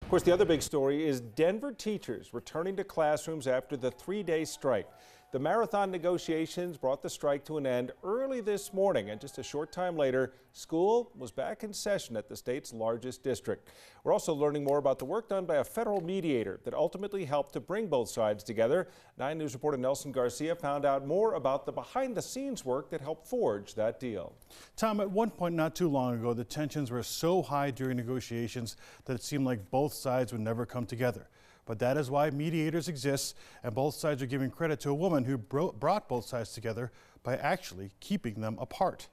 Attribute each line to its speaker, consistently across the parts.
Speaker 1: Of course, the other big story is Denver teachers returning to classrooms after the three-day strike. The marathon negotiations brought the strike to an end early this morning, and just a short time later, school was back in session at the state's largest district. We're also learning more about the work done by a federal mediator that ultimately helped to bring both sides together. 9 News reporter Nelson Garcia found out more about the behind-the-scenes work that helped forge that deal.
Speaker 2: Tom, at one point not too long ago, the tensions were so high during negotiations that it seemed like both sides would never come together. But that is why mediators exist, and both sides are giving credit to a woman who brought both sides together by actually keeping them apart.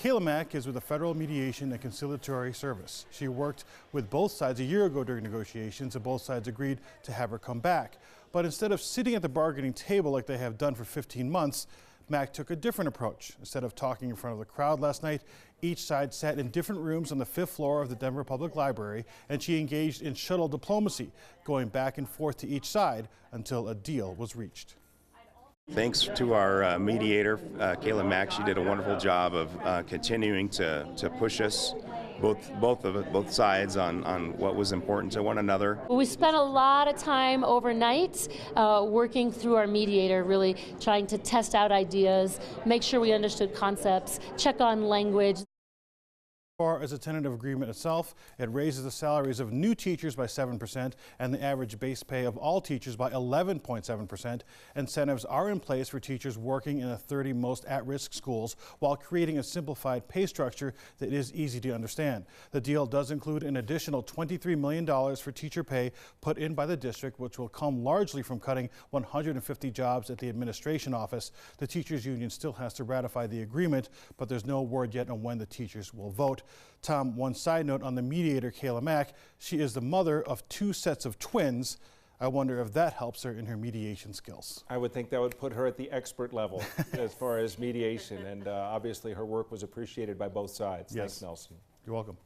Speaker 2: Kayla Mack is with the Federal Mediation and Conciliatory Service. She worked with both sides a year ago during negotiations, and both sides agreed to have her come back. But instead of sitting at the bargaining table like they have done for 15 months, Mack took a different approach. Instead of talking in front of the crowd last night, each side sat in different rooms on the 5th floor of the Denver Public Library, and she engaged in shuttle diplomacy, going back and forth to each side until a deal was reached.
Speaker 3: Thanks to our mediator, Kayla Mack. She did a wonderful job of continuing to push us, both sides, on what was important to one another.
Speaker 4: We spent a lot of time overnight working through our mediator, really trying to test out ideas, make sure we understood concepts, check on language.
Speaker 2: As far as the tentative agreement itself, it raises the salaries of new teachers by 7% and the average base pay of all teachers by 11.7%. Incentives are in place for teachers working in the 30 most at-risk schools while creating a simplified pay structure that is easy to understand. The deal does include an additional $23 million for teacher pay put in by the district, which will come largely from cutting 150 jobs at the administration office. The teachers union still has to ratify the agreement, but there's no word yet on when the teachers will vote. Tom, one side note on the mediator, Kayla Mack, she is the mother of 2 sets of twins. I wonder if that helps her in her mediation skills.
Speaker 1: I would think that would put her at the expert level as far as mediation, and obviously her work was appreciated by both sides.
Speaker 2: Yes.
Speaker 1: Thanks, Nelson.
Speaker 2: You're welcome.